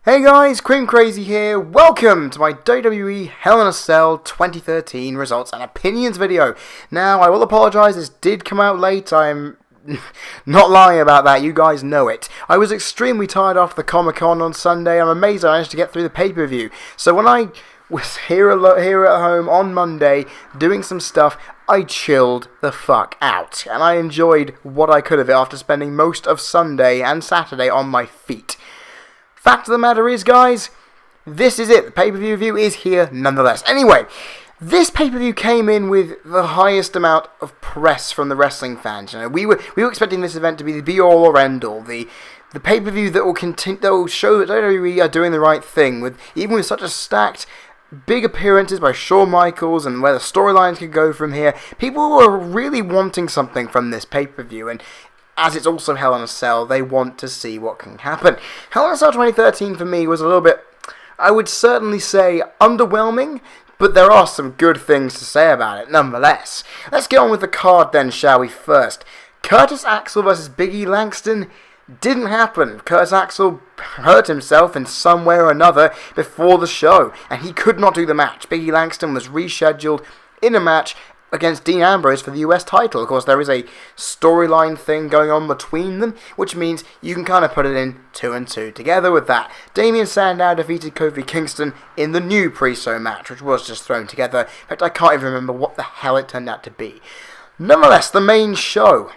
Hey guys, CreamCrazy here. Welcome to my WWE Hell in a Cell 2013 results and opinions video. Now, I will apologise, this did come out late. I'm not lying about that, you guys know it. I was extremely tired after the Comic-Con on Sunday. I'm amazed I managed to get through the pay-per-view. So when I was here at home on Monday doing some stuff, I chilled the fuck out. And I enjoyed what I could of it after spending most of Sunday and Saturday on my feet. Fact of the matter is, guys, this is it. The pay-per-view review is here nonetheless. Anyway, this pay-per-view came in with the highest amount of press from the wrestling fans. You know, we were expecting this event to be the be-all or end-all, the pay-per-view that will show that WWE are doing the right thing, even with such a stacked big appearances by Shawn Michaels and where the storylines could go from here. People were really wanting something from this pay-per-view, and as it's also Hell in a Cell, they want to see what can happen. Hell in a Cell 2013 for me was a little bit, I would certainly say, underwhelming, but there are some good things to say about it nonetheless. Let's get on with the card then, shall we, first. Curtis Axel vs. Big E Langston didn't happen. Curtis Axel hurt himself in some way or another before the show, and he could not do the match. Big E Langston was rescheduled in a match against Dean Ambrose for the US title. Of course, there is a storyline thing going on between them, which means you can kind of put it in 2 and 2 together with that. Damien Sandow defeated Kofi Kingston in the new pre-show match, which was just thrown together. In fact, I can't even remember what the hell it turned out to be. Nonetheless, the main show.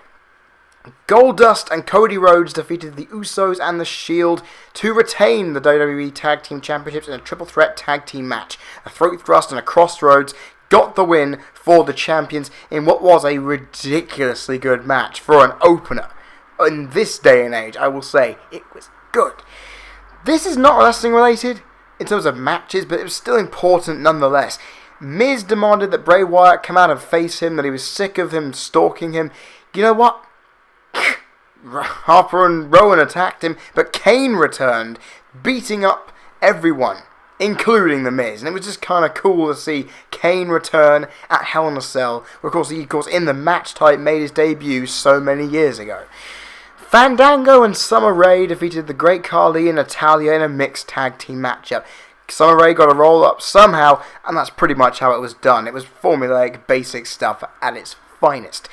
Goldust and Cody Rhodes defeated the Usos and the Shield to retain the WWE Tag Team Championships in a triple threat tag team match. A throat thrust and a crossroads got the win for the champions in what was a ridiculously good match for an opener. In this day and age, I will say, it was good. This is not wrestling related in terms of matches, but it was still important nonetheless. Miz demanded that Bray Wyatt come out and face him, that he was sick of him stalking him. You know what? Harper and Rowan attacked him, but Kane returned, beating up everyone, including The Miz. And it was just kind of cool to see Kane return at Hell in a Cell, where of course in the match type made his debut so many years ago. Fandango and Summer Rae defeated the Great Khali and Natalya in a mixed tag team matchup. Summer Rae got a roll up somehow, and that's pretty much how it was done. It was formulaic, basic stuff at its finest.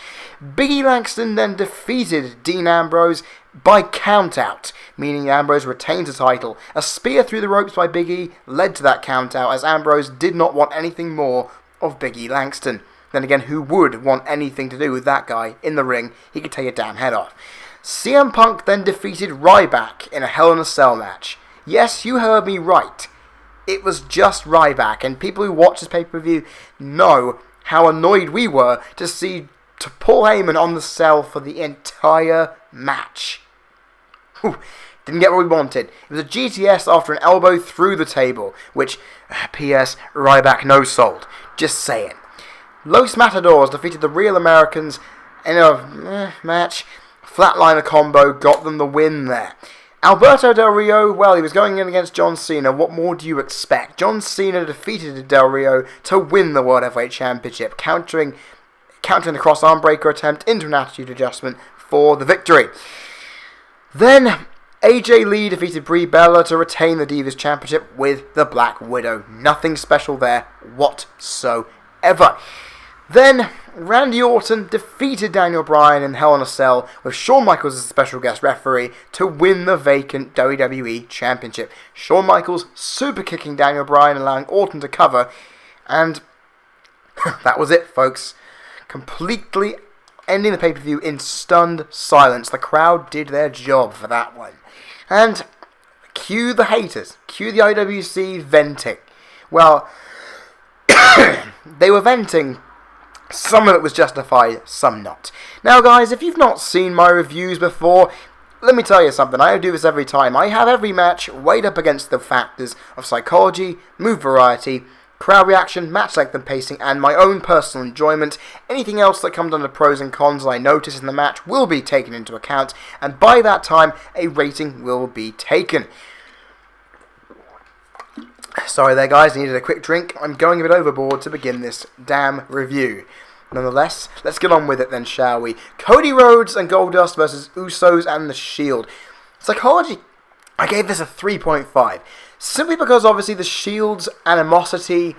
Big E Langston then defeated Dean Ambrose by countout, meaning Ambrose retains the title. A spear through the ropes by Big E led to that countout, as Ambrose did not want anything more of Big E Langston. Then again, who would want anything to do with that guy in the ring? He could take your damn head off. CM Punk then defeated Ryback in a Hell in a Cell match. Yes, you heard me right. It was just Ryback, and people who watch this pay-per-view know how annoyed we were to see Paul Heyman on the cell for the entire match. Didn't get what we wanted. It was a GTS after an elbow through the table, which, P.S. Ryback no-sold. Just saying. Los Matadores defeated the Real Americans in a match. Flatliner combo got them the win there. Alberto Del Rio, well, he was going in against John Cena. What more do you expect? John Cena defeated Del Rio to win the World Heavyweight Championship, countering the cross-arm breaker attempt into an attitude adjustment for the victory. Then AJ Lee defeated Brie Bella to retain the Divas Championship with the Black Widow. Nothing special there whatsoever. Then Randy Orton defeated Daniel Bryan in Hell in a Cell with Shawn Michaels as a special guest referee to win the vacant WWE Championship. Shawn Michaels super kicking Daniel Bryan, allowing Orton to cover, and that was it, folks. Completely ending the pay-per-view in stunned silence. The crowd did their job for that one. And cue the haters. Cue the IWC venting. Well, they were venting. Some of it was justified, some not. Now, guys, if you've not seen my reviews before, let me tell you something. I do this every time. I have every match weighed up against the factors of psychology, move variety, crowd reaction, match length and pacing, and my own personal enjoyment. Anything else that comes under pros and cons I notice in the match will be taken into account, and by that time, a rating will be taken. Sorry there, guys, I needed a quick drink. I'm going a bit overboard to begin this damn review. Nonetheless, let's get on with it then, shall we? Cody Rhodes and Goldust versus Usos and the Shield. Psychology I gave this a 3.5. Simply because, obviously, the Shield's animosity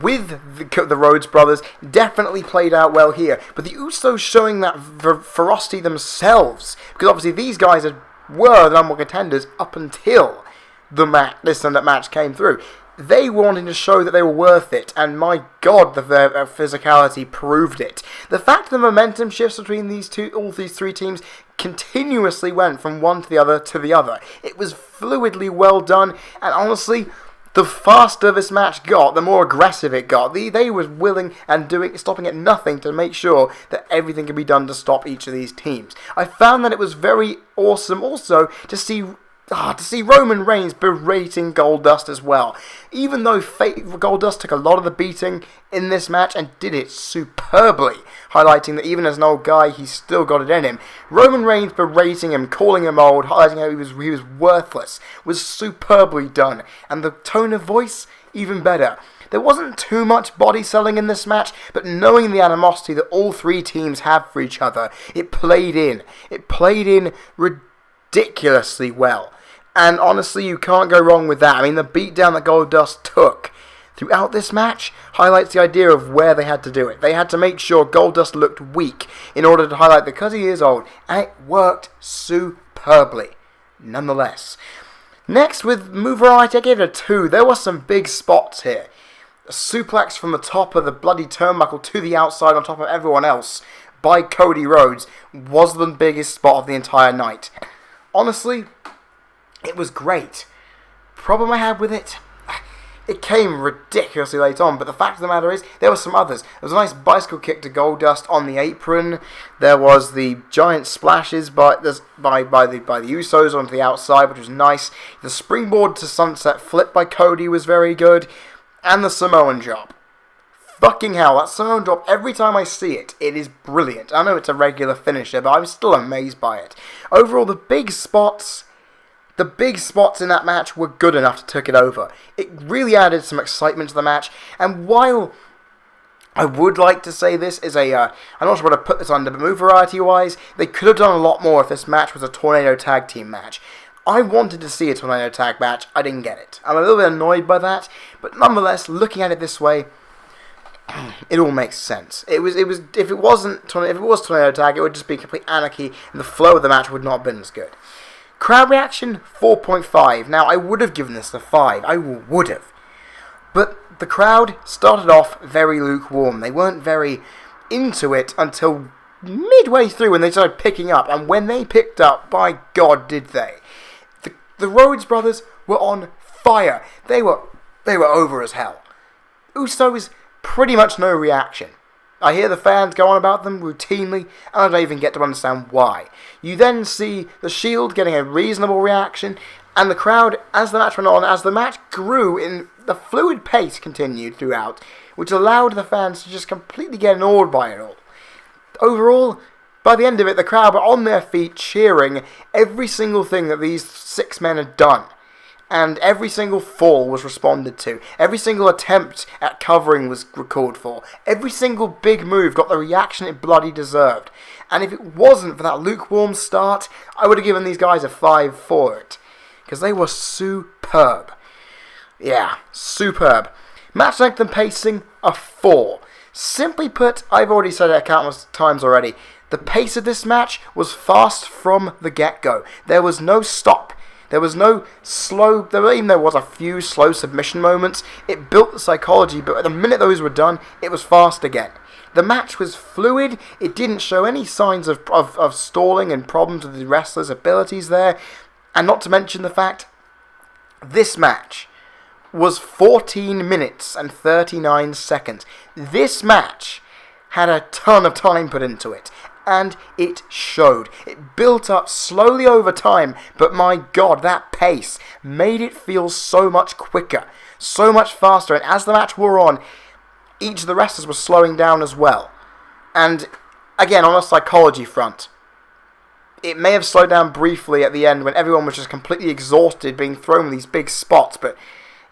with the Rhodes brothers definitely played out well here. But the Usos showing that ferocity themselves. Because, obviously, these guys were the number one contenders up until the match came through. They wanted to show that they were worth it, and my God, their physicality proved it. The fact that the momentum shifts between all these three teams continuously went from one to the other. It was fluidly well done, and honestly, the faster this match got, the more aggressive it got. They were willing and stopping at nothing to make sure that everything could be done to stop each of these teams. I found that it was very awesome also to see Roman Reigns berating Goldust as well. Even though Goldust took a lot of the beating in this match and did it superbly, highlighting that even as an old guy, he's still got it in him. Roman Reigns berating him, calling him old, highlighting how he was worthless, was superbly done. And the tone of voice, even better. There wasn't too much body selling in this match, but knowing the animosity that all three teams have for each other, it played in. It played in ridiculously well. And honestly, you can't go wrong with that. I mean, the beatdown that Goldust took throughout this match highlights the idea of where they had to do it. They had to make sure Goldust looked weak in order to highlight that because he is old, and it worked superbly, nonetheless. Next, with move variety, I gave it a 2. There were some big spots here. A suplex from the top of the bloody turnbuckle to the outside on top of everyone else by Cody Rhodes was the biggest spot of the entire night. Honestly, it was great. Problem I had with it, it came ridiculously late on, but the fact of the matter is, there were some others. There was a nice bicycle kick to Goldust on the apron. There was the giant splashes by the Usos onto the outside, which was nice. The springboard to sunset flip by Cody was very good. And the Samoan drop. Fucking hell, that Samoan drop, every time I see it, it is brilliant. I know it's a regular finisher, but I'm still amazed by it. Overall, the big spots in that match were good enough to take it over. It really added some excitement to the match, and while I would like to say this is I'm not sure what to put this under, but move variety-wise, they could have done a lot more if this match was a Tornado Tag Team match. I wanted to see a Tornado Tag match, I didn't get it. I'm a little bit annoyed by that, but nonetheless, looking at it this way, it all makes sense. If it was Tornado Tag, it would just be complete anarchy, and the flow of the match would not have been as good. Crowd reaction, 4.5. Now, I would have given this a 5. I would have. But the crowd started off very lukewarm. They weren't very into it until midway through when they started picking up. And when they picked up, by God, did they. The Rhodes brothers were on fire. They were over as hell. Usos, pretty much no reaction. I hear the fans go on about them routinely, and I don't even get to understand why. You then see the Shield getting a reasonable reaction, and the crowd, as the match went on, as the match grew, in the fluid pace continued throughout, which allowed the fans to just completely get awed by it all. Overall, by the end of it, the crowd were on their feet cheering every single thing that these 6 men had done. And every single fall was responded to. Every single attempt at covering was called for. Every single big move got the reaction it bloody deserved. And if it wasn't for that lukewarm start, I would have given these guys a 5 for it. Because they were superb. Yeah, superb. Match length and pacing, a 4. Simply put, I've already said it countless times already. The pace of this match was fast from the get-go. There was no stop. There was no slow, even there was a few slow submission moments. It built the psychology, but the minute those were done, it was fast again. The match was fluid. It didn't show any signs of stalling and problems with the wrestlers' abilities there. And not to mention the fact, this match was 14 minutes and 39 seconds. This match had a ton of time put into it. And it showed. It built up slowly over time, but my God, that pace made it feel so much quicker, so much faster, and as the match wore on, each of the wrestlers was slowing down as well. And again, on a psychology front, it may have slowed down briefly at the end when everyone was just completely exhausted being thrown with these big spots, but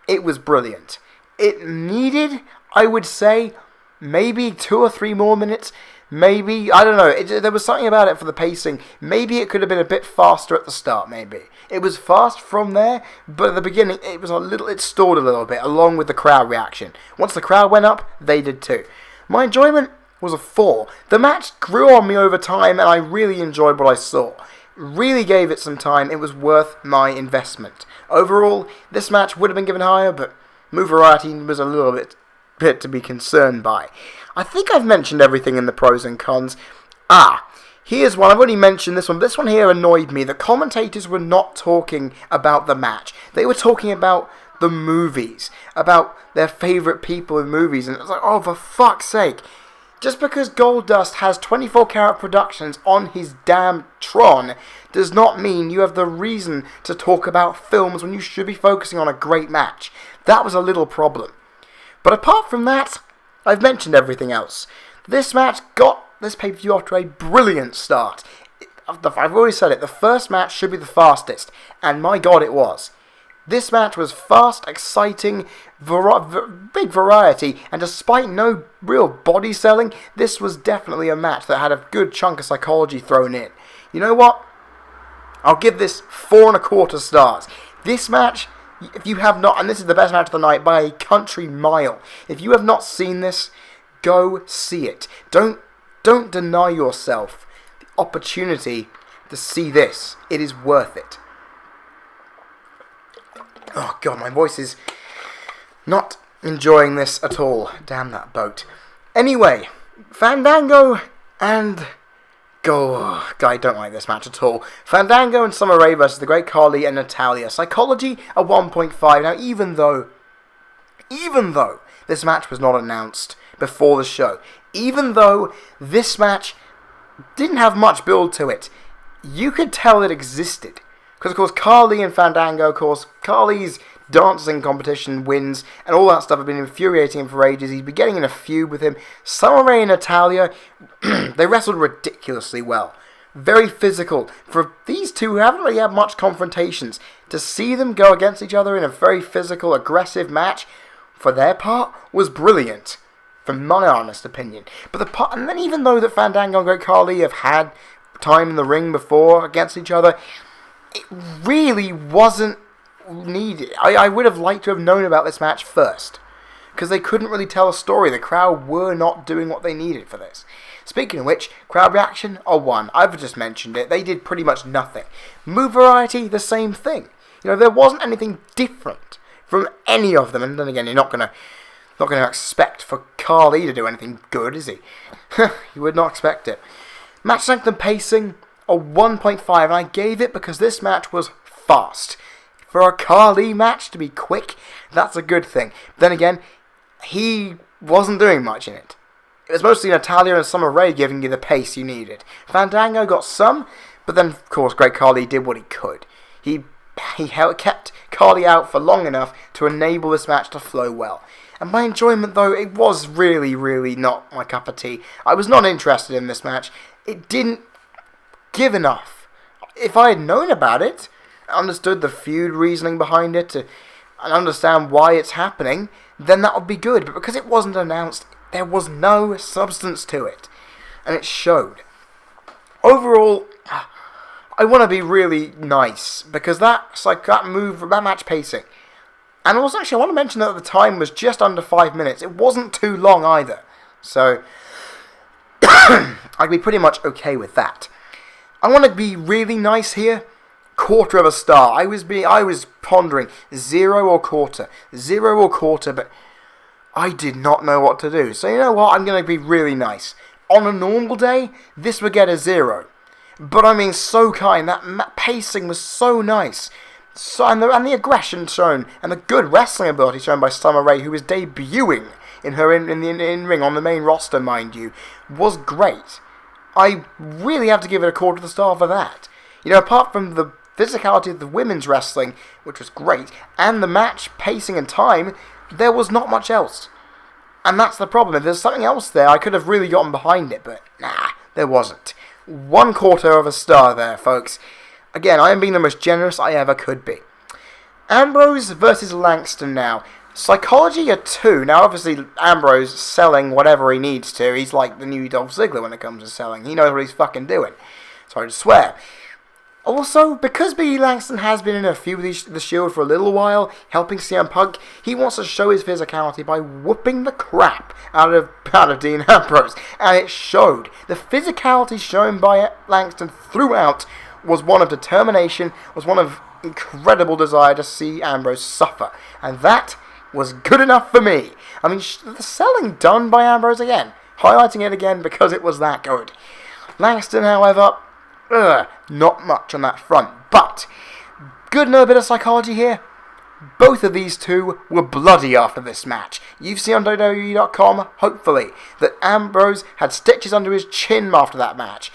it was brilliant. It needed, I would say, maybe 2 or 3 more minutes. Maybe, I don't know, there was something about it for the pacing. Maybe it could have been a bit faster at the start, maybe. It was fast from there, but at the beginning it stalled a little bit, along with the crowd reaction. Once the crowd went up, they did too. My enjoyment was a 4. The match grew on me over time, and I really enjoyed what I saw. Really gave it some time. It was worth my investment. Overall, this match would have been given higher, but move variety was a little bit to be concerned by. I think I've mentioned everything in the pros and cons. Here's one. I've already mentioned this one. This one here annoyed me. The commentators were not talking about the match. They were talking about the movies, about their favourite people in movies, and it was like, oh, for fuck's sake. Just because Goldust has 24-carat productions on his damn Tron does not mean you have the reason to talk about films when you should be focusing on a great match. That was a little problem. But apart from that, I've mentioned everything else. This match got this pay-per-view off to a brilliant start. I've already said it, the first match should be the fastest, and my god it was. This match was fast, exciting, big variety, and despite no real body selling, this was definitely a match that had a good chunk of psychology thrown in. You know what? I'll give this 4.25 stars. This match, if you have not, and this is the best match of the night by a country mile, if you have not seen this, go see it. Don't deny yourself the opportunity to see this. It is worth it. Oh god, my voice is not enjoying this at all. Damn that boat. Anyway, Fandango and... I don't like this match at all. Fandango and Summer Rae versus the Great Khali and Natalya. Psychology, a 1.5. Now, even though this match was not announced before the show, even though this match didn't have much build to it, you could tell it existed. Because, of course, Khali and Fandango, of course, Khali's dancing competition wins, and all that stuff have been infuriating him for ages. He's been getting in a feud with him. Summer Rae and Natalya, they wrestled ridiculously well. Very physical. For these two who haven't really had much confrontations, to see them go against each other in a very physical, aggressive match, for their part, was brilliant. From my honest opinion. And then even though that Fandango and Great Khali have had time in the ring before against each other, it really wasn't needed. I would have liked to have known about this match first, because they couldn't really tell a story. The crowd were not doing what they needed for this. Speaking of which, crowd reaction, a 1. I've just mentioned it. They did pretty much nothing. Move variety, the same thing. You know, there wasn't anything different from any of them. And then again, you're not gonna expect for Khali to do anything good, is he? You would not expect it. Match length and pacing, a 1.5, and I gave it because this match was fast. For a Khali match to be quick, that's a good thing. Then again, he wasn't doing much in it. It was mostly Natalya and Summer Rae giving you the pace you needed. Fandango got some, but then, of course, Great Khali did what he could. He kept Khali out for long enough to enable this match to flow well. And my enjoyment, though, it was really, really not my cup of tea. I was not interested in this match. It didn't give enough. If I had known about it, understood the feud reasoning behind it, and understand why it's happening, then that would be good. But because it wasn't announced, there was no substance to it. And it showed. Overall, I want to be really nice, because that match pacing. And also, actually, I want to mention that the time was just under 5 minutes. It wasn't too long either. So, I'd be pretty much okay with that. I want to be really nice here. 1/4 star. I was pondering 0 or 1/4. 0 or 1/4, but I did not know what to do. So you know what? I'm going to be really nice. On a normal day, this would get a 0. But I mean, so kind. That pacing was so nice. And the aggression shown, and the good wrestling ability shown by Summer Rae, who is debuting in her in-ring on the main roster, mind you, was great. I really have to give it a 1/4 star for that. You know, apart from the physicality of the women's wrestling, which was great, and the match pacing and time, there was not much else. And that's the problem. If there's something else there, I could have really gotten behind it, but nah, there wasn't. 1/4 star there, folks. Again, I am being the most generous I ever could be. Ambrose versus Langston now. Psychology a 2. Now, obviously, Ambrose selling whatever he needs to. He's like the new Dolph Ziggler when it comes to selling. He knows what he's fucking doing. Sorry to swear. Also, because Biggie Langston has been in a feud with the Shield for a little while, helping CM Punk, he wants to show his physicality by whooping the crap out of Dean Ambrose. And it showed. The physicality shown by Langston throughout was one of determination, was one of incredible desire to see Ambrose suffer. And that was good enough for me. I mean, the selling done by Ambrose again. Highlighting it again because it was that good. Langston, however, not much on that front. But, good to know a bit of psychology here. Both of these two were bloody after this match. You've seen on WWE.com, hopefully, that Ambrose had stitches under his chin after that match.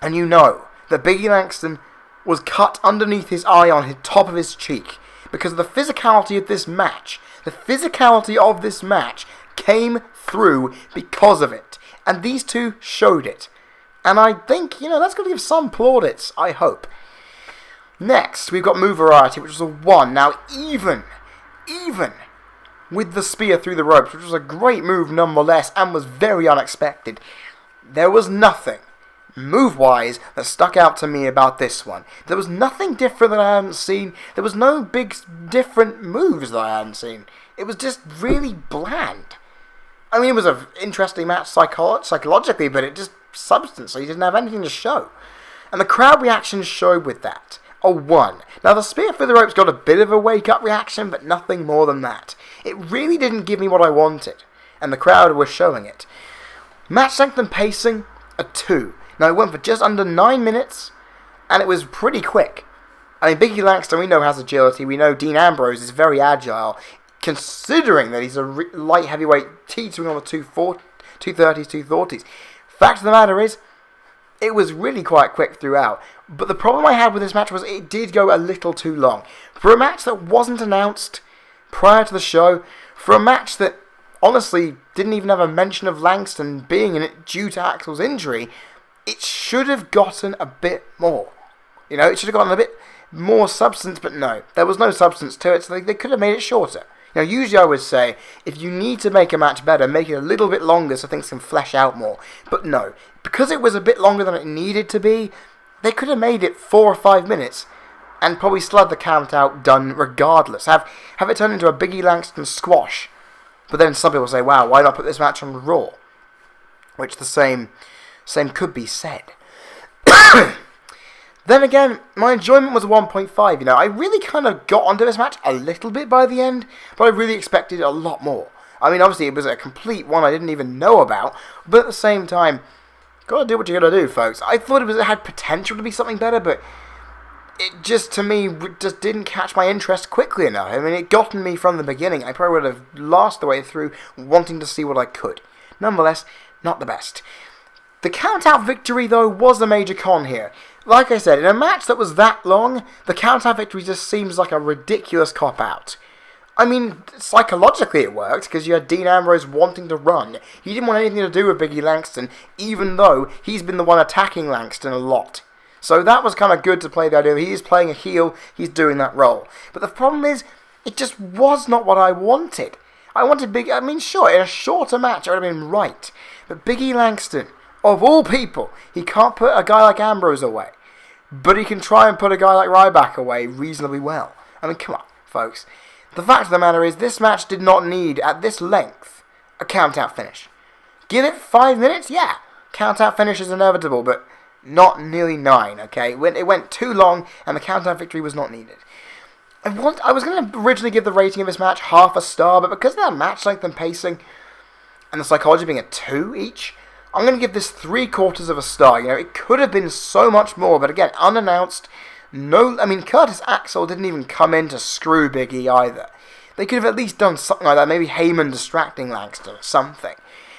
And you know that Biggie Langston was cut underneath his eye on the top of his cheek. Because of the physicality of this match. The physicality of this match came through because of it. And these two showed it. And I think, that's going to give some plaudits, I hope. Next, we've got move variety, which was a 1. Now, even with the spear through the ropes, which was a great move nonetheless, and was very unexpected, there was nothing, move-wise, that stuck out to me about this one. There was nothing different that I hadn't seen. There was no big different moves that I hadn't seen. It was just really bland. I mean, it was an interesting match psychologically, but it just substance, so he didn't have anything to show. And the crowd reaction showed with that. A 1. Now, the spear through the ropes got a bit of a wake-up reaction, but nothing more than that. It really didn't give me what I wanted, and the crowd was showing it. Match length and pacing, a 2. Now, it went for just under 9 minutes, and it was pretty quick. I mean, Biggie Langston, we know, has agility. We know Dean Ambrose is very agile, considering that he's a light heavyweight teetering on the 230s, 240s. Fact of the matter is, it was really quite quick throughout. But the problem I had with this match was it did go a little too long. For a match that wasn't announced prior to the show, for a match that honestly didn't even have a mention of Langston being in it due to Axel's injury, it should have gotten a bit more. It should have gotten a bit more substance, but no. There was no substance to it, so they could have made it shorter. Usually I would say, if you need to make a match better, make it a little bit longer so things can flesh out more. But no, because it was a bit longer than it needed to be, they could have made it 4 or 5 minutes and probably still had the count out done regardless. Have it turned into a Biggie Langston squash. But then some people say, wow, why not put this match on Raw? Which the same could be said. Then again, my enjoyment was a 1.5, I really kind of got onto this match a little bit by the end, but I really expected a lot more. I mean, obviously, it was a complete one I didn't even know about, but at the same time, gotta do what you gotta do, folks. I thought it had potential to be something better, but it just, to me, just didn't catch my interest quickly enough. I mean, it gotten me from the beginning. I probably would have lost the way through, wanting to see what I could. Nonetheless, not the best. The count-out victory, though, was a major con here. Like I said, in a match that was that long, the count-out victory just seems like a ridiculous cop-out. I mean, psychologically it worked, because you had Dean Ambrose wanting to run. He didn't want anything to do with Biggie Langston, even though he's been the one attacking Langston a lot. So that was kind of good to play the idea. He is playing a heel, he's doing that role. But the problem is, it just was not what I wanted. I wanted sure, in a shorter match, it would have been right. But Biggie Langston, of all people, he can't put a guy like Ambrose away. But he can try and put a guy like Ryback away reasonably well. I mean, come on, folks. The fact of the matter is, this match did not need, at this length, a count-out finish. Give it 5 minutes? Yeah. Count-out finish is inevitable, but not nearly 9, okay? It went too long, and the count-out victory was not needed. I was going to originally give the rating of this match half a star, but because of that match length and pacing, and the psychology being a 2 each, I'm going to give this 3/4 of a star. It could have been so much more, but again, unannounced. Curtis Axel didn't even come in to screw Big E either. They could have at least done something like that, maybe Heyman distracting Langston or something.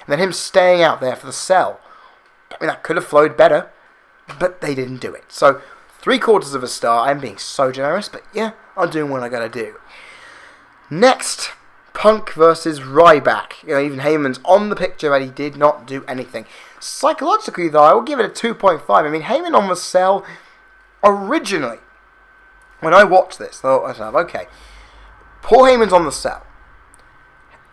And then him staying out there for the sell. That could have flowed better, but they didn't do it. So, 3/4 of a star. I'm being so generous, but yeah, I'm doing what I gotta do. Next, Punk versus Ryback. Even Heyman's on the picture, but he did not do anything. Psychologically, though, I will give it a 2.5. Heyman on the sell, originally, when I watched this, thought to myself, okay, Paul Heyman's on the cell.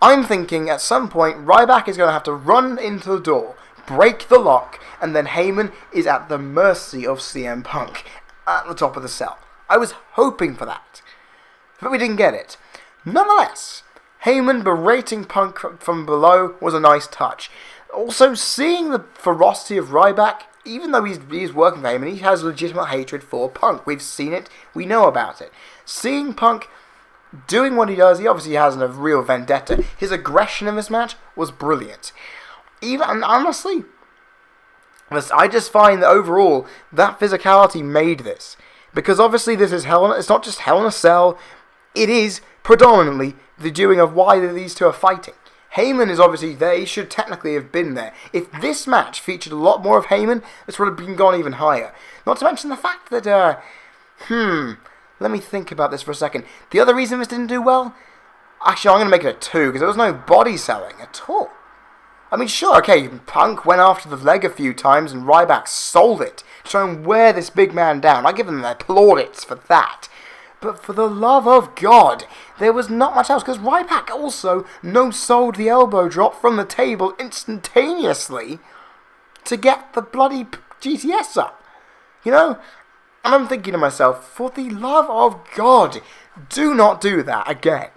I'm thinking at some point Ryback is going to have to run into the door, break the lock, and then Heyman is at the mercy of CM Punk at the top of the cell. I was hoping for that, but we didn't get it. Nonetheless, Heyman berating Punk from below was a nice touch. Also, seeing the ferocity of Ryback, even though he's working for Heyman, he has legitimate hatred for Punk. We've seen it, we know about it. Seeing Punk doing what he does, he obviously has a real vendetta. His aggression in this match was brilliant. And honestly, I just find that overall, that physicality made this. Because obviously this is it's not just Hell in a Cell, it is predominantly the doing of why these two are fighting. Heyman is obviously there, he should technically have been there. If this match featured a lot more of Heyman, this would have been gone even higher. Not to mention the fact that, let me think about this for a second. The other reason this didn't do well, actually I'm going to make it a 2, because there was no body selling at all. I mean, sure, okay, Punk went after the leg a few times and Ryback sold it to try and wear this big man down. I give them their plaudits for that. But for the love of God, there was not much else, because Ryback also no-sold the elbow drop from the table instantaneously to get the bloody GTS up. You know? And I'm thinking to myself, for the love of God, do not do that again.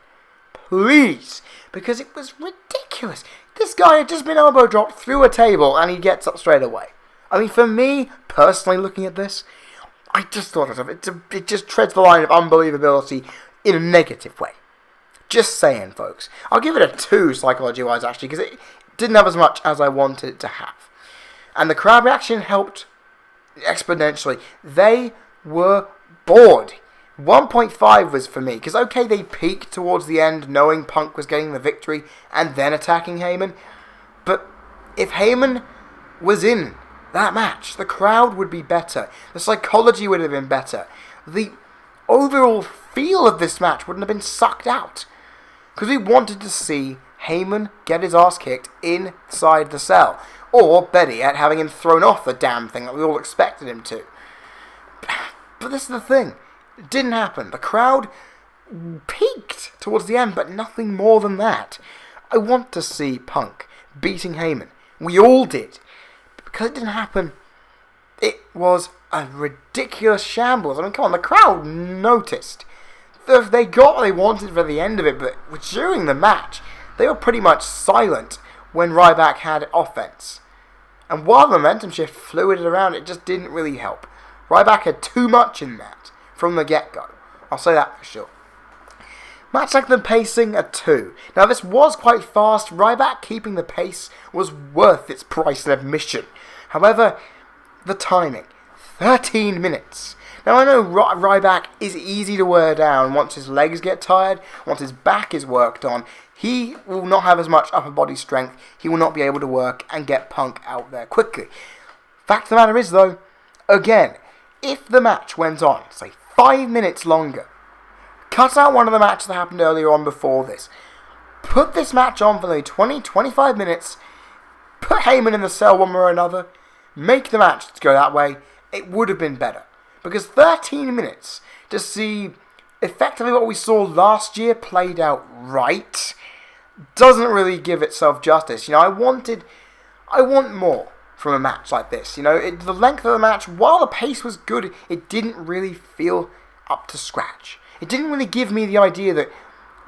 Please. Because it was ridiculous. This guy had just been elbow dropped through a table and he gets up straight away. I mean, for me, personally looking at this, I just thought of it just treads the line of unbelievability in a negative way. Just saying, folks. I'll give it a 2 psychology-wise, actually, because it didn't have as much as I wanted it to have. And the crowd reaction helped exponentially. They were bored. 1.5 was for me, because okay, they peaked towards the end knowing Punk was getting the victory and then attacking Heyman, but if Heyman was in that match, the crowd would be better, the psychology would have been better, the overall feel of this match wouldn't have been sucked out, because we wanted to see Heyman get his ass kicked inside the cell, or better yet, having him thrown off the damn thing that we all expected him to. But this is the thing. It didn't happen. The crowd peaked towards the end, but nothing more than that. I want to see Punk beating Heyman. We all did. But because it didn't happen, it was a ridiculous shambles. I mean, come on, the crowd noticed. They got what they wanted for the end of it, but during the match, they were pretty much silent when Ryback had offense. And while the momentum shift fluided around, it just didn't really help. Ryback had too much in that from the get-go. I'll say that for sure. Match length and pacing, a 2. Now this was quite fast. Ryback keeping the pace was worth its price in admission. However, the timing. 13 minutes. Now I know Ryback is easy to wear down once his legs get tired, once his back is worked on. He will not have as much upper body strength. He will not be able to work and get Punk out there quickly. Fact of the matter is though, again, if the match went on, say 5 minutes longer, cut out one of the matches that happened earlier on before this, put this match on for maybe 20-25 minutes, put Heyman in the cell one way or another, make the match go that way, it would have been better. Because 13 minutes to see effectively what we saw last year played out right doesn't really give itself justice. You know, I want more from a match like this. You know, the length of the match, while the pace was good, it didn't really feel up to scratch. It didn't really give me the idea that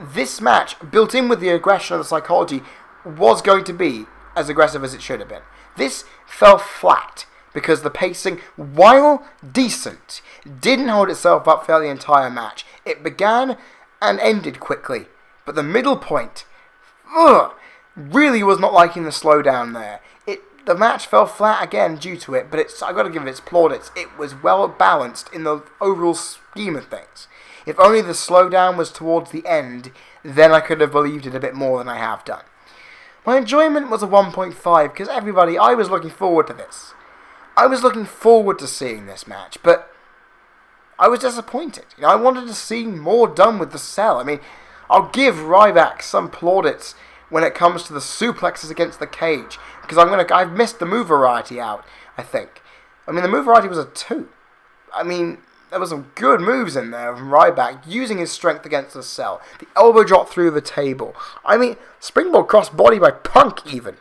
this match, built in with the aggression of the psychology, was going to be as aggressive as it should have been. This fell flat because the pacing, while decent, didn't hold itself up for the entire match. It began and ended quickly, but the middle point, really was not liking the slowdown there. The match fell flat again due to it, but I've got to give it its plaudits. It was well balanced in the overall scheme of things. If only the slowdown was towards the end, then I could have believed it a bit more than I have done. My enjoyment was a 1.5, because I was looking forward to this. I was looking forward to seeing this match, but I was disappointed. You know, I wanted to see more done with the cell. I mean, I'll give Ryback some plaudits when it comes to the suplexes against the cage, because I've missed the move variety out, I think. I mean, the move variety was a 2. I mean, there were some good moves in there from Ryback, using his strength against the cell. The elbow drop through the table. I mean, springboard cross body by Punk even.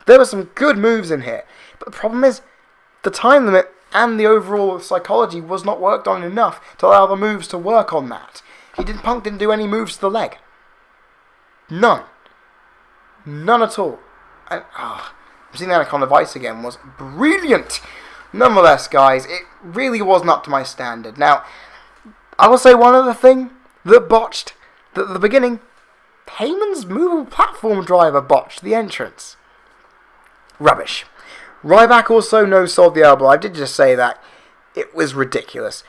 There were some good moves in here. But the problem is, the time limit and the overall psychology was not worked on enough to allow the moves to work on that. Punk didn't do any moves to the leg. None. None at all. And, seeing that on the Vice again was brilliant. Nonetheless, guys, it really wasn't up to my standard. Now, I will say one other thing that botched. That at the beginning, Heyman's movable platform driver botched the entrance. Rubbish. Ryback also no-sold the elbow. I did just say that. It was ridiculous.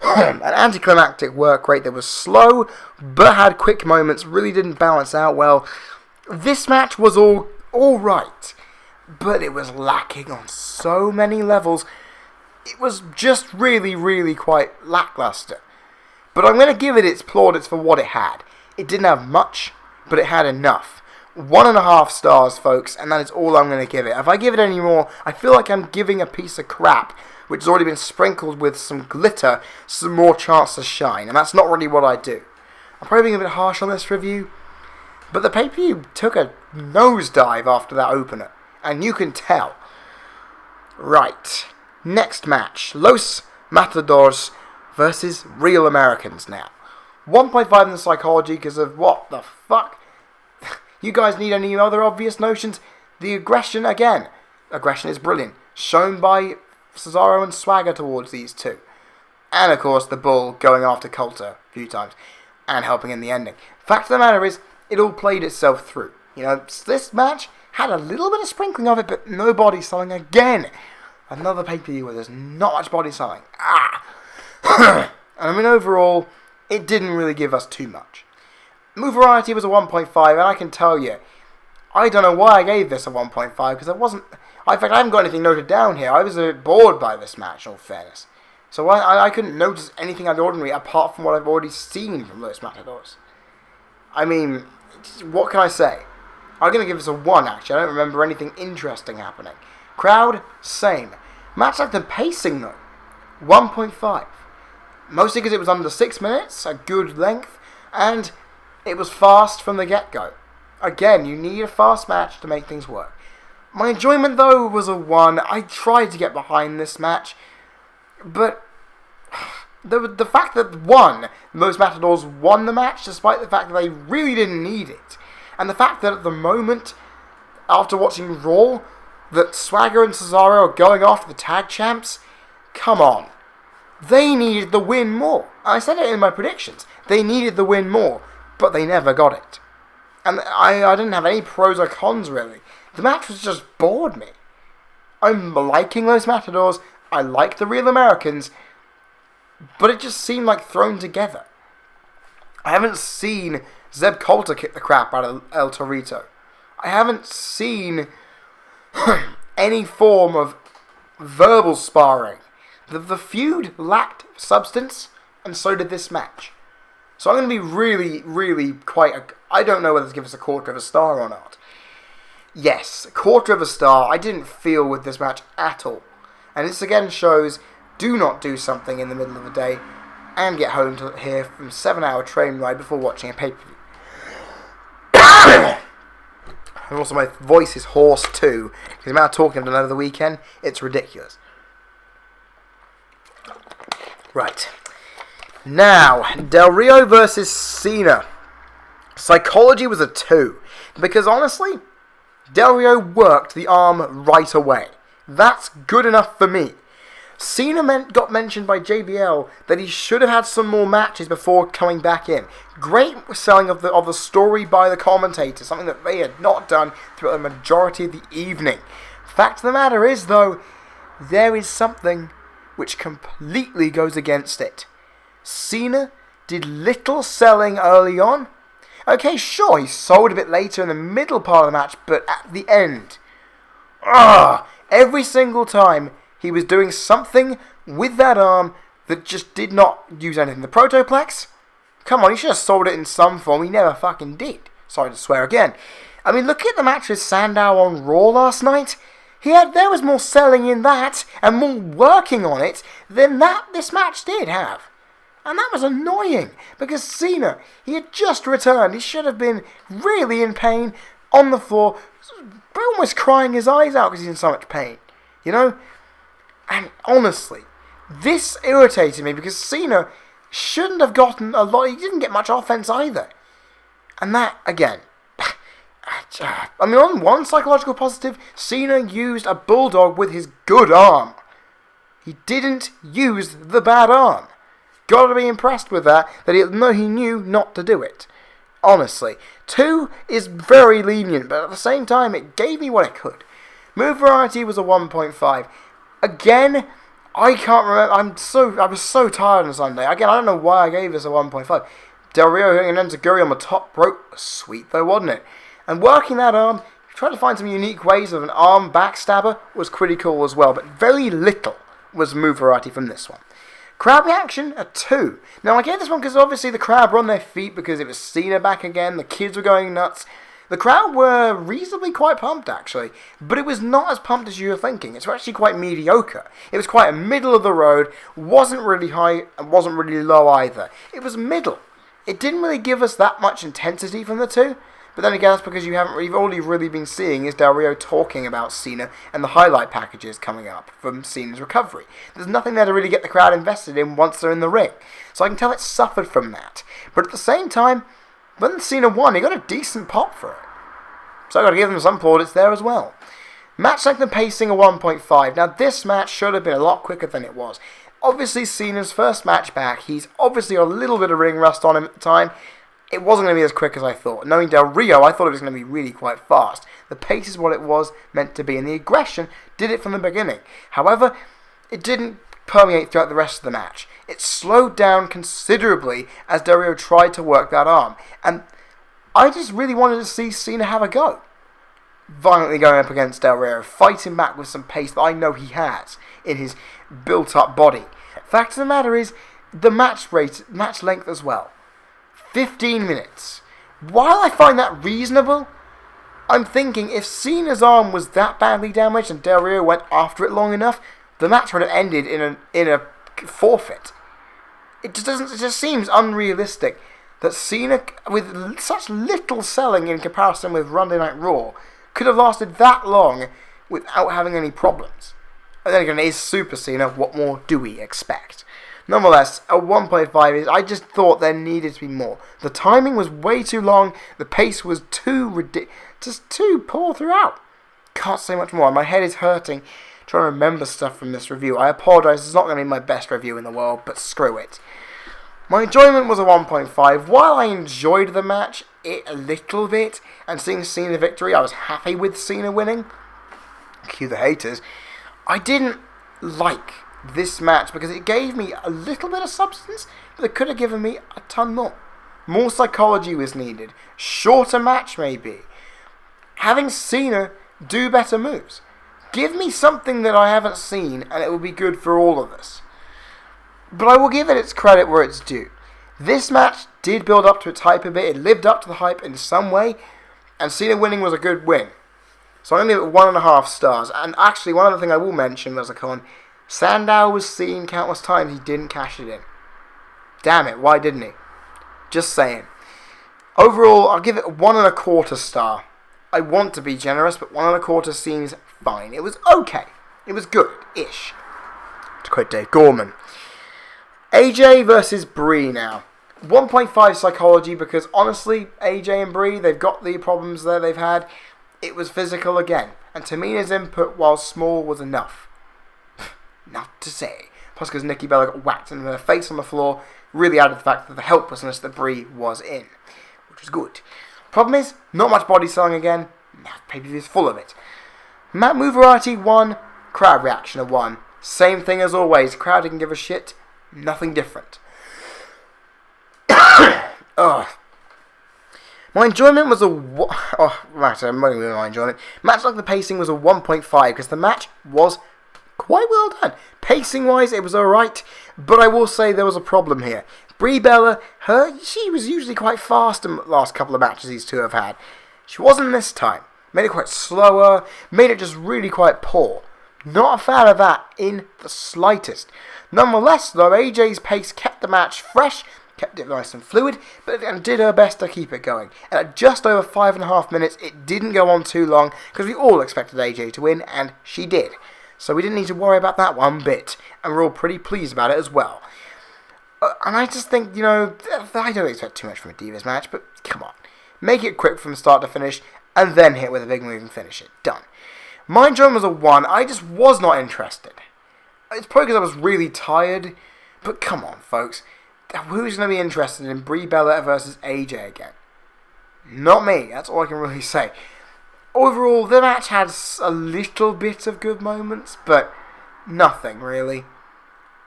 An anticlimactic work rate that was slow, but had quick moments, really didn't balance out well. This match was all right, but it was lacking on so many levels. It was just really, really quite lackluster. But I'm going to give it its plaudits for what it had. It didn't have much, but it had enough. 1.5 stars, folks, and that is all I'm going to give it. If I give it any more, I feel like I'm giving a piece of crap, which has already been sprinkled with some glitter, some more chance to shine, and that's not really what I do. I'm probably being a bit harsh on this review, but the pay-per-view took a nosedive after that opener, and you can tell. Right, next match, Los Matadores versus Real Americans now. 1.5 in the psychology because of what the fuck? You guys need any other obvious notions? The aggression, again. Aggression is brilliant. Shown by Cesaro and Swagger towards these two. And, of course, the Bull going after Coulter a few times. And helping in the ending. Fact of the matter is, it all played itself through. You know, this match had a little bit of sprinkling of it, but no body selling again. Another pay-per-view where there's not much body selling. And I mean, overall, it didn't really give us too much. Move variety was a 1.5, and I can tell you, I don't know why I gave this a 1.5, because I wasn't... In fact, I haven't got anything noted down here. I was a bit bored by this match, in all fairness. So I couldn't notice anything out of the ordinary, apart from what I've already seen from Los Matadores. I mean, what can I say? I'm going to give this a 1, actually. I don't remember anything interesting happening. Crowd, same. Match like the pacing, though. 1.5. Mostly because it was under 6 minutes, a good length, and it was fast from the get-go. Again, you need a fast match to make things work. My enjoyment, though, was a 1. I tried to get behind this match, but the fact that Los Matadors won the match, despite the fact that they really didn't need it, and the fact that at the moment, after watching Raw, that Swagger and Cesaro are going after the tag champs, come on. They needed the win more. I said it in my predictions. They needed the win more, but they never got it. And I didn't have any pros or cons, really. The match was just bored me. I'm liking Los Matadors. I like the Real Americans. But it just seemed like thrown together. I haven't seen Zeb Coulter kick the crap out of El Torito. I haven't seen any form of verbal sparring. The feud lacked substance, and so did this match. So I'm going to be really, really I don't know whether to give us a 1/4 star or not. Yes, 1/4 star I didn't feel with this match at all. And this again shows, do not do something in the middle of the day and get home to here from a 7-hour train ride before watching a pay-per-view. And also my voice is hoarse too, because the amount of talking I've done over the weekend, it's ridiculous. Right. Now, Del Rio versus Cena. Psychology was a 2. Because honestly, Del Rio worked the arm right away. That's good enough for me. Cena got mentioned by JBL that he should have had some more matches before coming back in. Great selling of the story by the commentators, something that they had not done throughout the majority of the evening. Fact of the matter is, though, there is something which completely goes against it. Cena did little selling early on. Okay, sure, he sold a bit later in the middle part of the match, but at the end, every single time he was doing something with that arm that just did not use anything. The Protoplex? Come on, he should have sold it in some form. He never fucking did. Sorry to swear again. I mean, look at the match with Sandow on Raw last night. There was more selling in that and more working on it than this match did have. And that was annoying, because Cena, he had just returned. He should have been really in pain, on the floor, almost crying his eyes out because he's in so much pain. You know? And honestly, this irritated me because Cena shouldn't have gotten a lot. He didn't get much offense either. And that, again, I mean, on one psychological positive, Cena used a bulldog with his good arm. He didn't use the bad arm. Gotta be impressed with that he knew not to do it. Honestly. 2 is very lenient, but at the same time, it gave me what it could. Move variety was a 1.5. Again, I can't remember. I was so tired on Sunday. Again, I don't know why I gave this a 1.5. Del Rio hitting an enziguri on the top rope. Sweet though, wasn't it? And working that arm, trying to find some unique ways of an arm backstabber was pretty cool as well, but very little was move variety from this one. Crowd reaction, a 2. Now, I gave this one because obviously the crowd were on their feet because it was Cena back again, the kids were going nuts. The crowd were reasonably quite pumped, actually, but it was not as pumped as you were thinking. It's actually quite mediocre. It was quite a middle of the road, wasn't really high and wasn't really low either. It was middle. It didn't really give us that much intensity from the two. But then again, that's because you've only really been seeing is Del Rio talking about Cena and the highlight packages coming up from Cena's recovery. There's nothing there to really get the crowd invested in once they're in the ring. So I can tell it suffered from that. But at the same time, when Cena won, he got a decent pop for it. So I've got to give them some plaudits there as well. Match length and pacing a 1.5. Now this match should have been a lot quicker than it was. Obviously Cena's first match back, he's obviously got a little bit of ring rust on him at the time. It wasn't going to be as quick as I thought. Knowing Del Rio, I thought it was going to be really quite fast. The pace is what it was meant to be, and the aggression did it from the beginning. However, it didn't permeate throughout the rest of the match. It slowed down considerably as Del Rio tried to work that arm. And I just really wanted to see Cena have a go. Violently going up against Del Rio, fighting back with some pace that I know he has in his built-up body. Fact of the matter is, the match length as well. 15 minutes. While I find that reasonable, I'm thinking if Cena's arm was that badly damaged and Del Rio went after it long enough, the match would have ended in a forfeit. It just seems unrealistic that Cena, with such little selling in comparison with Monday Night Raw, could have lasted that long without having any problems. And then again, it is Super Cena. What more do we expect? Nonetheless, a 1.5 is, I just thought there needed to be more. The timing was way too long, the pace was just too poor throughout. Can't say much more, my head is hurting trying to remember stuff from this review. I apologise, it's not going to be my best review in the world, but screw it. My enjoyment was a 1.5. While I enjoyed the match, a little bit, and seeing Cena victory, I was happy with Cena winning. Cue the haters. I didn't like this match because it gave me a little bit of substance, but it could have given me a ton more. More psychology was needed. Shorter match maybe. Having Cena do better moves. Give me something that I haven't seen and it will be good for all of us. But I will give it its credit where it's due. This match did build up to its hype a bit. It lived up to the hype in some way, and Cena winning was a good win. So I'm going to give it 1.5 stars. And actually, one other thing I will mention as a con, Sandow was seen countless times. He didn't cash it in. Damn it, why didn't he? Just saying. Overall, I'll give it 1.25 star. I want to be generous, but 1.25 seems fine. It was okay. It was good-ish. To quote Dave Gorman. AJ versus Brie now. 1.5 psychology because honestly, AJ and Brie, they've got the problems there they've had. It was physical again. And Tamina's input, while small, was enough. Enough to say. Plus because Nikki Bella got whacked in her face on the floor, really added the fact that the helplessness that Brie was in. Which was good. Problem is, not much body selling again. Pay-per-view is full of it. Move variety 1, crowd reaction a 1. Same thing as always. Crowd didn't give a shit. Nothing different. Ugh. My enjoyment was a... I'm running with my enjoyment. Match like the pacing was a 1.5 because the match was quite well done. Pacing-wise, it was alright, but I will say there was a problem here. Brie Bella, she was usually quite fast in the last couple of matches these two have had. She wasn't this time. Made it quite slower, made it just really quite poor. Not a fan of that in the slightest. Nonetheless, though, AJ's pace kept the match fresh, kept it nice and fluid, and did her best to keep it going. And at just over 5.5 minutes, it didn't go on too long, because we all expected AJ to win, and she did. So we didn't need to worry about that one bit, and we're all pretty pleased about it as well. And I just think, I don't expect too much from a Divas match, but come on. Make it quick from start to finish, and then hit with a big move and finish it. Done. Mine Joan was a 1. I just was not interested. It's probably because I was really tired, but come on, folks. Who's going to be interested in Brie Bella versus AJ again? Not me. That's all I can really say. Overall, the match had a little bit of good moments, but nothing really.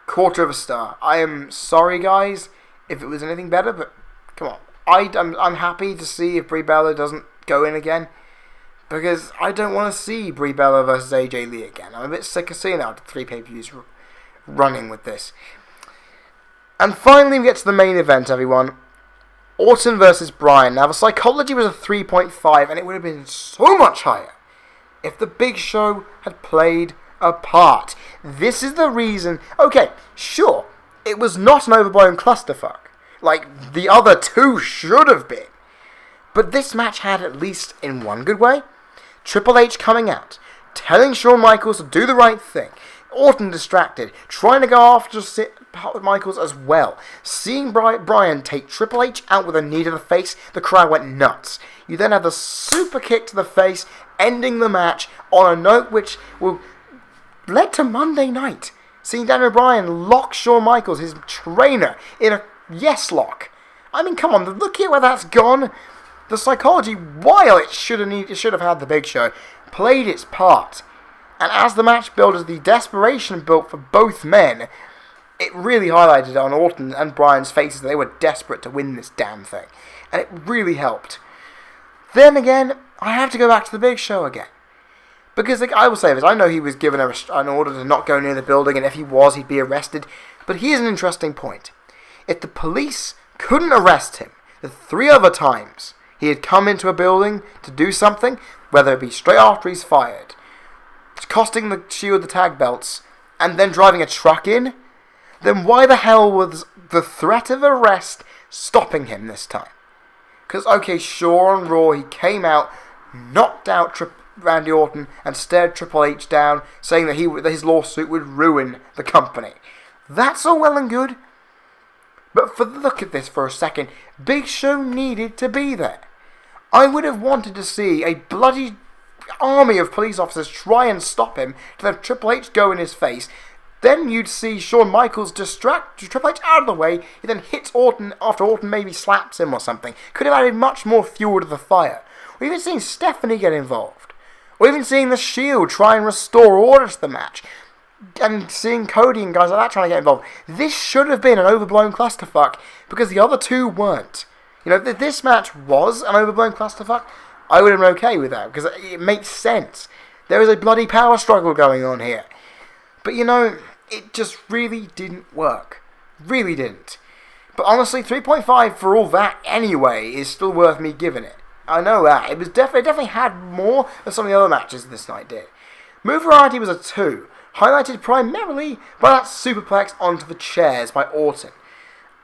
1/4 star. I am sorry, guys, if it was anything better, but come on. I'm happy to see if Brie Bella doesn't go in again, because I don't want to see Brie Bella versus AJ Lee again. I'm a bit sick of seeing out 3 pay-per-views running with this. And finally, we get to the main event, everyone. Orton versus Bryan. Now, the psychology was a 3.5, and it would have been so much higher if the Big Show had played a part. This is the reason. Okay, sure, it was not an overblown clusterfuck, like the other 2 should have been. But this match had, at least in one good way, Triple H coming out, telling Shawn Michaels to do the right thing. Orton distracted, trying to go after Michaels as well. Seeing Bryan take Triple H out with a knee to the face, the crowd went nuts. You then had the super kick to the face, ending the match on a note which led to Monday Night. Seeing Daniel Bryan lock Shawn Michaels, his trainer, in a yes lock. I mean, come on, look here where that's gone. The psychology, while it should have had the Big Show, played its part. And as the match built, as the desperation built for both men, it really highlighted on Orton and Bryan's faces that they were desperate to win this damn thing. And it really helped. Then again, I have to go back to the Big Show again. Because I will say this, I know he was given an order to not go near the building, and if he was, he'd be arrested. But here's an interesting point. If the police couldn't arrest him the 3 other times he had come into a building to do something, whether it be straight after he's fired, costing the Shield the tag belts, and then driving a truck in, then why the hell was the threat of arrest stopping him this time? Because, okay, sure, on Raw, he came out, knocked out Randy Orton, and stared Triple H down, saying that his lawsuit would ruin the company. That's all well and good. But look at this for a second. Big Show needed to be there. I would have wanted to see a bloody army of police officers try and stop him, to then Triple H go in his face. Then you'd see Shawn Michaels distract Triple H out of the way. He then hits Orton after Orton maybe slaps him or something. Could have added much more fuel to the fire. Or even seeing Stephanie get involved. Or even seeing the Shield try and restore order to the match. And seeing Cody and guys like that trying to get involved. This should have been an overblown clusterfuck, because the other 2 weren't. If this match was an overblown clusterfuck, I would have been okay with that, because it makes sense. There is a bloody power struggle going on here. But it just really didn't work. Really didn't. But honestly, 3.5 for all that anyway is still worth me giving it. I know that. It was definitely had more than some of the other matches this night did. Move variety was a 2, highlighted primarily by that superplex onto the chairs by Orton.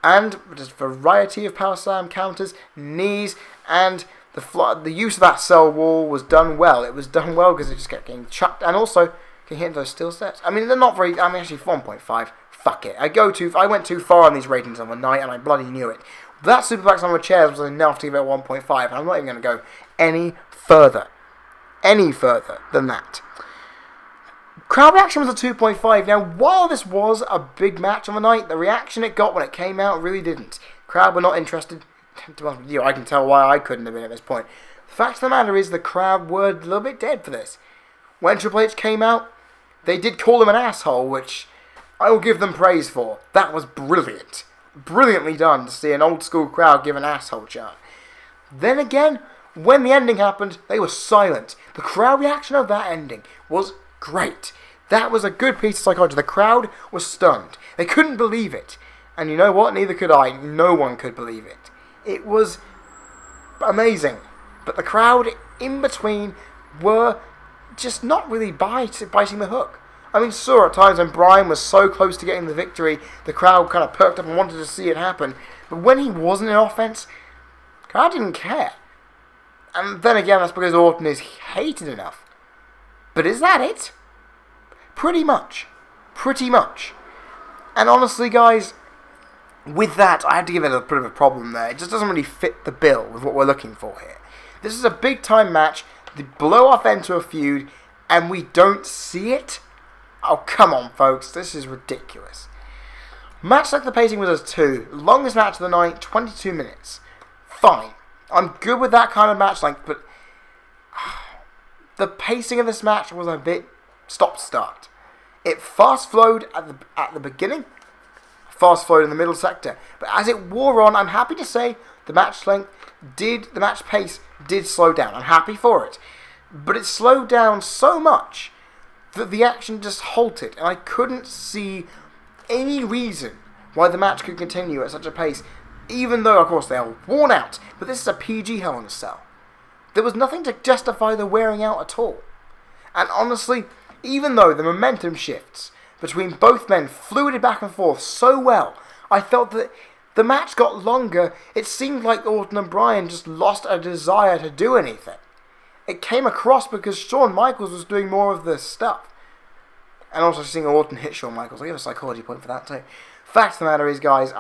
And just a variety of power slam counters, knees, and the use of that cell wall was done well. It was done well because it just kept getting chucked, and also can hit those steel steps. I mean, they're not very. Actually 1.5. Fuck it. I went too far on these ratings on the night, and I bloody knew it. That superplex on the chairs was enough to give it 1.5, and I'm not even going to go any further than that. Crowd reaction was a 2.5. Now, while this was a big match on the night, the reaction it got when it came out really didn't. Crowd were not interested. To be honest with you, I can tell why I couldn't have been at this point. The fact of the matter is, the crowd were a little bit dead for this. When Triple H came out, they did call him an asshole, which I will give them praise for. That was brilliant. Brilliantly done to see an old school crowd give an asshole chant. Then again, when the ending happened, they were silent. The crowd reaction of that ending was great. That was a good piece of psychology. The crowd was stunned. They couldn't believe it. And you know what? Neither could I. No one could believe it. It was amazing. But the crowd in between were just not really biting the hook. I mean, saw at times when Bryan was so close to getting the victory, the crowd kind of perked up and wanted to see it happen. But when he wasn't in offense, the crowd didn't care. And then again, that's because Orton is hated enough. But is that it? Pretty much. Pretty much. And honestly, guys, with that, I had to give it a bit of a problem there. It just doesn't really fit the bill with what we're looking for here. This is a big-time match. They blow off into a feud, and we don't see it? Oh, come on, folks. This is ridiculous. Match like the pacing was as 2. Longest match of the night, 22 minutes. Fine. I'm good with that kind of match length, but the pacing of this match was a bit stop-start. It fast-flowed at the beginning, fast-flowed in the middle sector. But as it wore on, I'm happy to say the match pace did slow down. I'm happy for it. But it slowed down so much that the action just halted, and I couldn't see any reason why the match could continue at such a pace, even though, of course, they are worn out. But this is a PG Hell in a Cell. There was nothing to justify the wearing out at all. And honestly, even though the momentum shifts between both men fluided back and forth so well, I felt that the match got longer. It seemed like Orton and Bryan just lost a desire to do anything. It came across because Shawn Michaels was doing more of this stuff. And also seeing Orton hit Shawn Michaels. I'll give a psychology point for that too. Fact of the matter is, guys,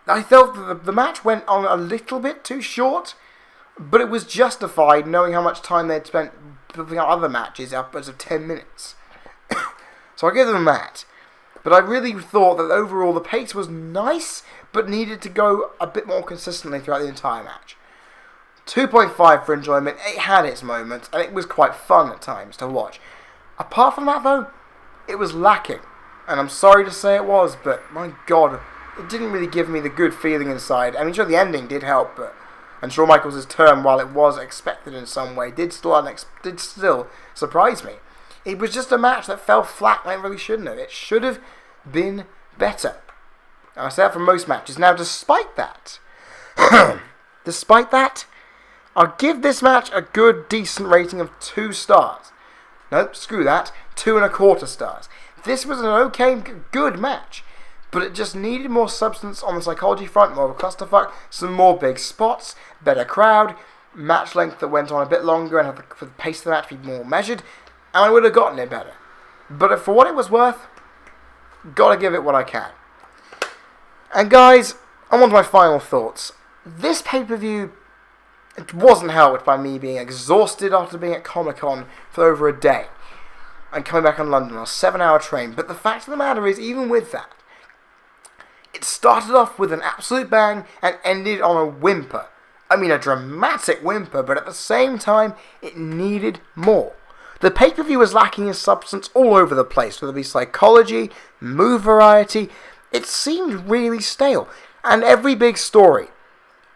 I felt that the match went on a little bit too short, but it was justified knowing how much time they'd spent building out other matches upwards of 10 minutes. So I give them that. But I really thought that overall the pace was nice, but needed to go a bit more consistently throughout the entire match. 2.5 for enjoyment. It had its moments, and it was quite fun at times to watch. Apart from that, though, it was lacking. And I'm sorry to say it was, but my God, it didn't really give me the good feeling inside. I mean, sure, the ending did help, but and Shawn Michaels' turn, while it was expected in some way, did still surprise me. It was just a match that fell flat and it really shouldn't have. It should have been better. And I say that for most matches. Now, despite that, I'll give this match a good, decent rating of 2 stars. Nope, screw that. 2.25 stars. This was an okay, good match, but it just needed more substance on the psychology front, more of a clusterfuck, some more big spots, better crowd, match length that went on a bit longer and had the pace of the match be more measured, and I would have gotten it better. But for what it was worth, gotta give it what I can. And guys, on to my final thoughts. This pay-per-view, it wasn't helped by me being exhausted after being at Comic-Con for over a day and coming back on London on a 7-hour train. But the fact of the matter is, even with that, it started off with an absolute bang and ended on a whimper. I mean, a dramatic whimper, but at the same time, it needed more. The pay-per-view was lacking in substance all over the place, whether it be psychology, move variety. It seemed really stale. And every big story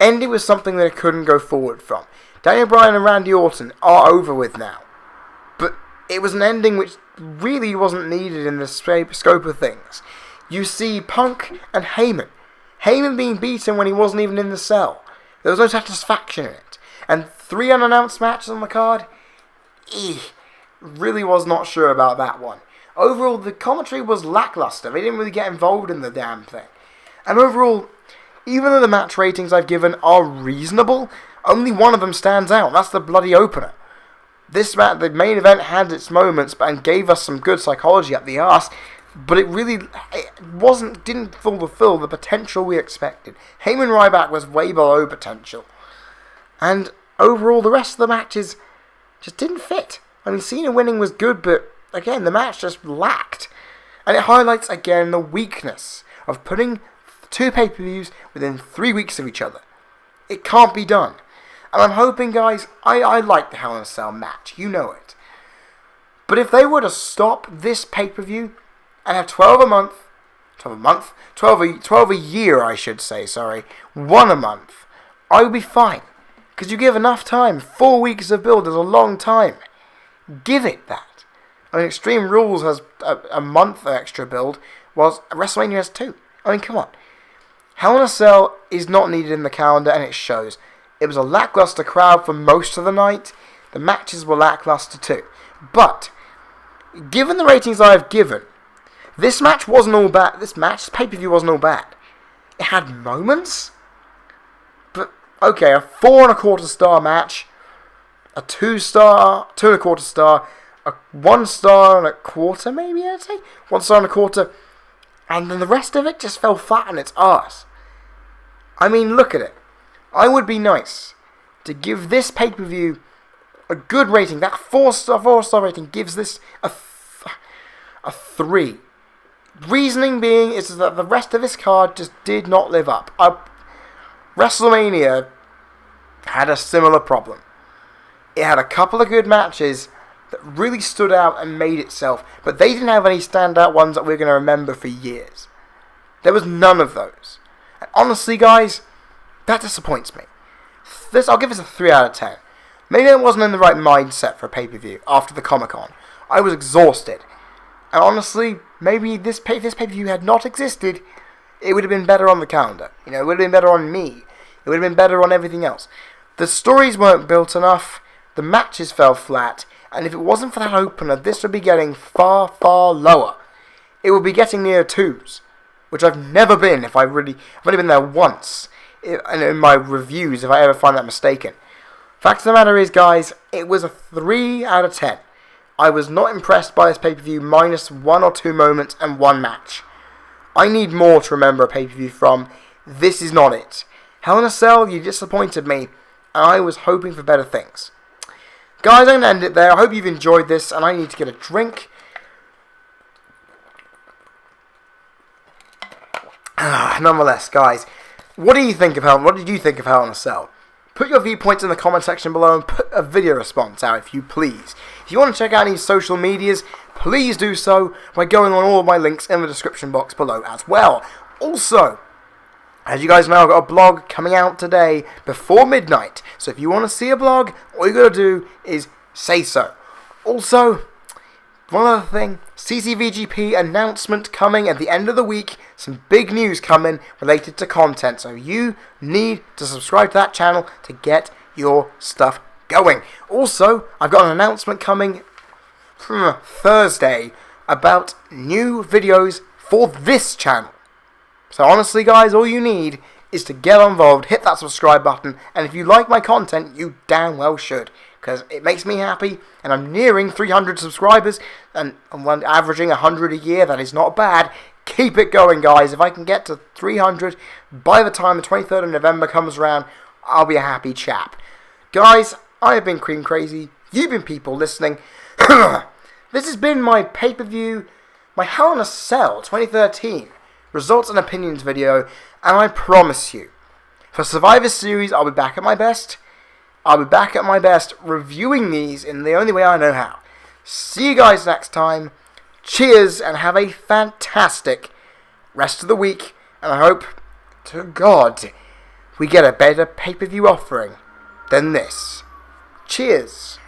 ended with something that it couldn't go forward from. Daniel Bryan and Randy Orton are over with now. But it was an ending which really wasn't needed in the scope of things. You see Punk and Heyman. Heyman being beaten when he wasn't even in the cell. There was no satisfaction in it. And 3 unannounced matches on the card. Really was not sure about that one. Overall, the commentary was lackluster. They didn't really get involved in the damn thing. And overall, even though the match ratings I've given are reasonable, only one of them stands out. That's the bloody opener. This match, the main event, had its moments and gave us some good psychology up the arse, but it didn't fulfill the potential we expected. Heyman Ryback was way below potential. And overall, the rest of the matches just didn't fit. I mean, Cena winning was good, but again, the match just lacked. And it highlights again the weakness of putting 2 pay-per-views within 3 weeks of each other. It can't be done. And I'm hoping, guys, I like the Hell in a Cell match. You know it. But if they were to stop this pay-per-view and have 12 a year, I should say, sorry, 1 a month, I would be fine. Because you give enough time. 4 weeks of build is a long time. Give it that. I mean, Extreme Rules has a month extra build, whilst WrestleMania has 2. I mean, come on. Hell in a Cell is not needed in the calendar, and it shows. It was a lackluster crowd for most of the night. the matches were lackluster too. But, given the ratings I have given, this match wasn't all bad. This pay-per-view wasn't all bad. It had moments, but okay, a 4.25 star match, a 2-star, 2.25 star, a 1.25 maybe I'd say, 1.25 star, and then the rest of it just fell flat on its arse. I mean, look at it. I would be nice to give this pay-per-view a good rating. That 4-star rating gives this a 3. Reasoning being is that the rest of this card just did not live up. WrestleMania had a similar problem. It had a couple of good matches that really stood out and made itself, but they didn't have any standout ones that we're going to remember for years. There was none of those. And honestly, guys, that disappoints me. I'll give this a 3 out of 10. Maybe I wasn't in the right mindset for a pay-per-view after the Comic-Con. I was exhausted. And honestly, maybe this pay-per-view had not existed, it would have been better on the calendar. You know, it would have been better on me. It would have been better on everything else. The stories weren't built enough. The matches fell flat. And if it wasn't for that opener, this would be getting far, far lower. It would be getting near 2s, which I've never been. I've only been there once in my reviews, if I ever find that mistaken. Fact of the matter is, guys, it was a 3 out of 10. I was not impressed by this pay-per-view minus 1 or 2 moments and 1 match. I need more to remember a pay-per-view from. This is not it. Hell in a Cell, you disappointed me, and I was hoping for better things. Guys, I'm going to end it there. I hope you've enjoyed this, and I need to get a drink. Nonetheless, guys, what did you think of Hell in a Cell? Put your viewpoints in the comment section below and put a video response out if you please. If you want to check out any social medias, please do so by going on all of my links in the description box below as well. Also, as you guys know, I've got a blog coming out today before midnight. So if you want to see a blog, all you got to do is say so. Also, one other thing, CCVGP announcement coming at the end of the week. Some big news coming related to content. So you need to subscribe to that channel to get your stuff going. Also, I've got an announcement coming Thursday about new videos for this channel. So honestly, guys, all you need is to get involved, hit that subscribe button, and if you like my content, you damn well should, because it makes me happy, and I'm nearing 300 subscribers, and I'm averaging 100 a year. That is not bad. Keep it going, guys. If I can get to 300 by the time the 23rd of November comes around, I'll be a happy chap. Guys, I have been Cream Crazy. You've been people listening. This has been my pay-per-view, my Hell in a Cell 2013 results and opinions video, and I promise you, for Survivor Series, I'll be back at my best. I'll be back at my best reviewing these in the only way I know how. See you guys next time. Cheers, and have a fantastic rest of the week, and I hope to God we get a better pay-per-view offering than this. Cheers.